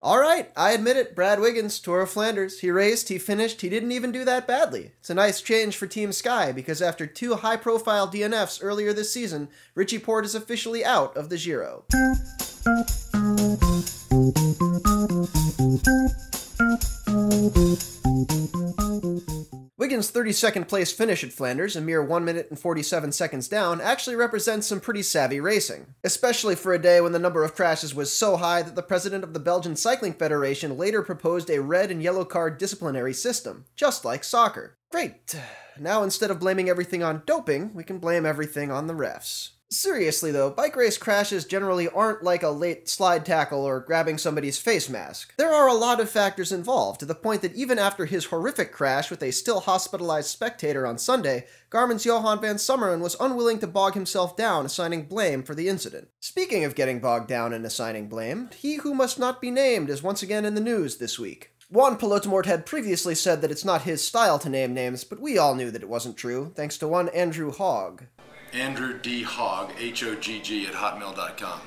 Alright, I admit it, Brad Wiggins, Tour of Flanders. He raced, he finished, he didn't even do that badly. It's a nice change for Team Sky, because after 2 high-profile DNFs earlier this season, Richie Porte is officially out of the Giro. Wiggins' 32nd place finish at Flanders, a mere 1 minute and 47 seconds down, actually represents some pretty savvy racing, especially for a day when the number of crashes was so high that the president of the Belgian Cycling Federation later proposed a red and yellow card disciplinary system, just like soccer. Great. Now instead of blaming everything on doping, we can blame everything on the refs. Seriously though, bike race crashes generally aren't like a late slide tackle or grabbing somebody's face mask. There are a lot of factors involved, to the point that even after his horrific crash with a still hospitalized spectator on Sunday, Garmin's Johan van Summeren was unwilling to bog himself down assigning blame for the incident. Speaking of getting bogged down and assigning blame, he who must not be named is once again in the news this week. Juan Pelotemort had previously said that it's not his style to name names, but we all knew that it wasn't true, thanks to one Andrew Hogg. Andrew D. Hogg, H-O-G-G at hotmail.com.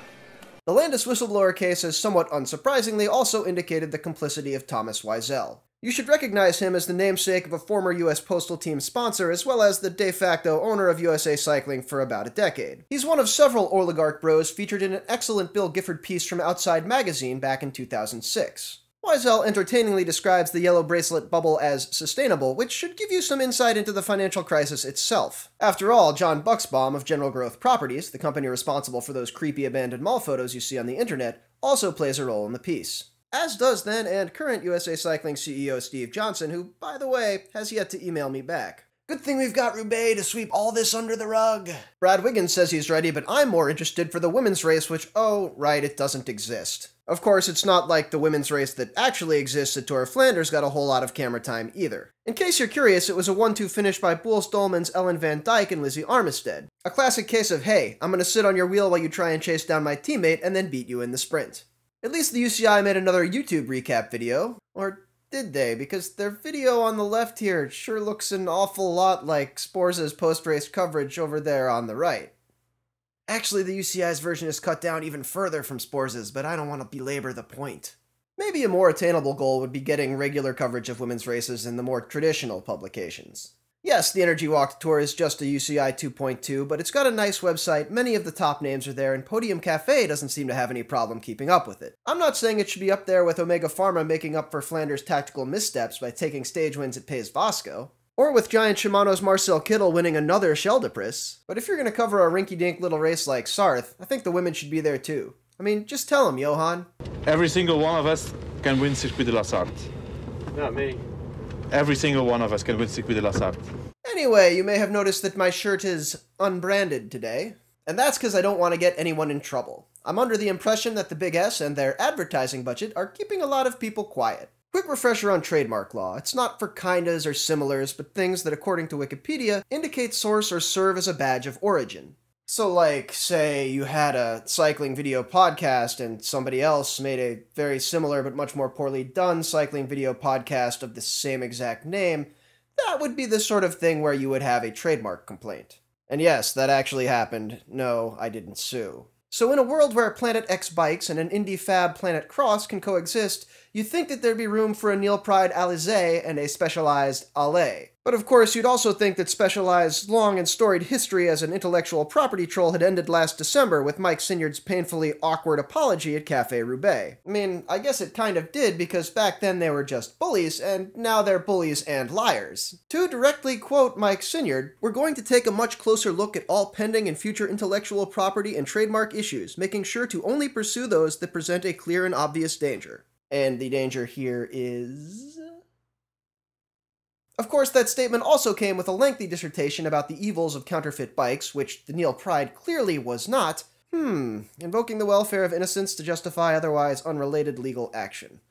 The Landis whistleblower case has somewhat unsurprisingly also indicated the complicity of Thomas Weisel. You should recognize him as the namesake of a former US Postal Team sponsor, as well as the de facto owner of USA Cycling for about a decade. He's one of several oligarch bros featured in an excellent Bill Gifford piece from Outside Magazine back in 2006. Weisel entertainingly describes the yellow bracelet bubble as sustainable, which should give you some insight into the financial crisis itself. After all, John Buxbaum of General Growth Properties, the company responsible for those creepy abandoned mall photos you see on the internet, also plays a role in the piece. As does then and current USA Cycling CEO Steve Johnson, who, by the way, has yet to email me back. Good thing we've got Roubaix to sweep all this under the rug. Brad Wiggins says he's ready, but I'm more interested for the women's race, which, oh, right, it doesn't exist. Of course, it's not like the women's race that actually exists at Tour of Flanders got a whole lot of camera time either. In case you're curious, it was a 1-2 finish by Boels Dolman's Ellen van Dijk and Lizzie Armistead. A classic case of, hey, I'm gonna sit on your wheel while you try and chase down my teammate and then beat you in the sprint. At least the UCI made another YouTube recap video. Or did they? Because their video on the left here sure looks an awful lot like Sporza's post-race coverage over there on the right. Actually, the UCI's version is cut down even further from Sporza's, but I don't want to belabor the point. Maybe a more attainable goal would be getting regular coverage of women's races in the more traditional publications. Yes, the Energiewacht Tour is just a UCI 2.2, but it's got a nice website, many of the top names are there, and Podium Cafe doesn't seem to have any problem keeping up with it. I'm not saying it should be up there with Omega Pharma making up for Flanders' tactical missteps by taking stage wins at Pais Vasco, or with Giant Shimano's Marcel Kittel winning another Scheldeprijs, but if you're going to cover a rinky-dink little race like Sarthe, I think the women should be there too. I mean, just tell them, Johan. Every single one of us can win Circuit de la Sarthe. Not me. Every single one of us can win Circuit de la Sarthe. Anyway, you may have noticed that my shirt is unbranded today, and that's because I don't want to get anyone in trouble. I'm under the impression that the Big S and their advertising budget are keeping a lot of people quiet. Quick refresher on trademark law. It's not for kindas or similars, but things that, according to Wikipedia, indicate source or serve as a badge of origin. So like, say you had a cycling video podcast and somebody else made a very similar but much more poorly done cycling video podcast of the same exact name, that would be the sort of thing where you would have a trademark complaint. And yes, that actually happened. No, I didn't sue. So in a world where Planet X bikes and an indie fab Planet Cross can coexist, you'd think that there'd be room for a Neil Pryde Alizé and a Specailized Allé. But of course, you'd also think that Specailized's long and storied history as an intellectual property troll had ended last December with Mike Sinyard's painfully awkward apology at Café Roubaix. I mean, I guess it kind of did, because back then they were just bullies, and now they're bullies and liars. To directly quote Mike Sinyard, "We're going to take a much closer look at all pending and future intellectual property and trademark issues, making sure to only pursue those that present a clear and obvious danger." And the danger here is... Of course, that statement also came with a lengthy dissertation about the evils of counterfeit bikes, which the Neil Pryde clearly was not. Invoking the welfare of innocents to justify otherwise unrelated legal action.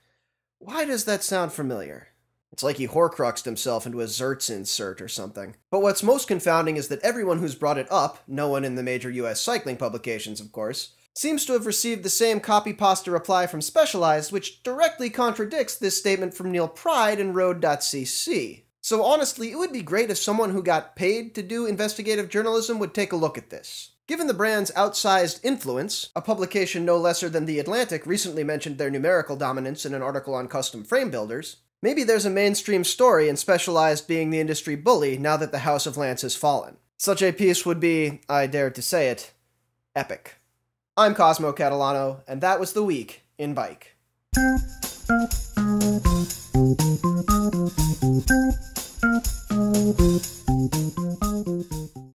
Why does that sound familiar? It's like he horcruxed himself into a Zertz insert or something. But what's most confounding is that everyone who's brought it up, no one in the major US cycling publications, of course, seems to have received the same copy-pasta reply from Specailized, which directly contradicts this statement from Neil Pryde in Road.cc. So honestly, it would be great if someone who got paid to do investigative journalism would take a look at this. Given the brand's outsized influence, a publication no lesser than The Atlantic recently mentioned their numerical dominance in an article on custom frame builders, maybe there's a mainstream story in Specialized being the industry bully now that the House of Lance has fallen. Such a piece would be, I dare to say it, epic. I'm Cosmo Catalano, and that was the week in bike.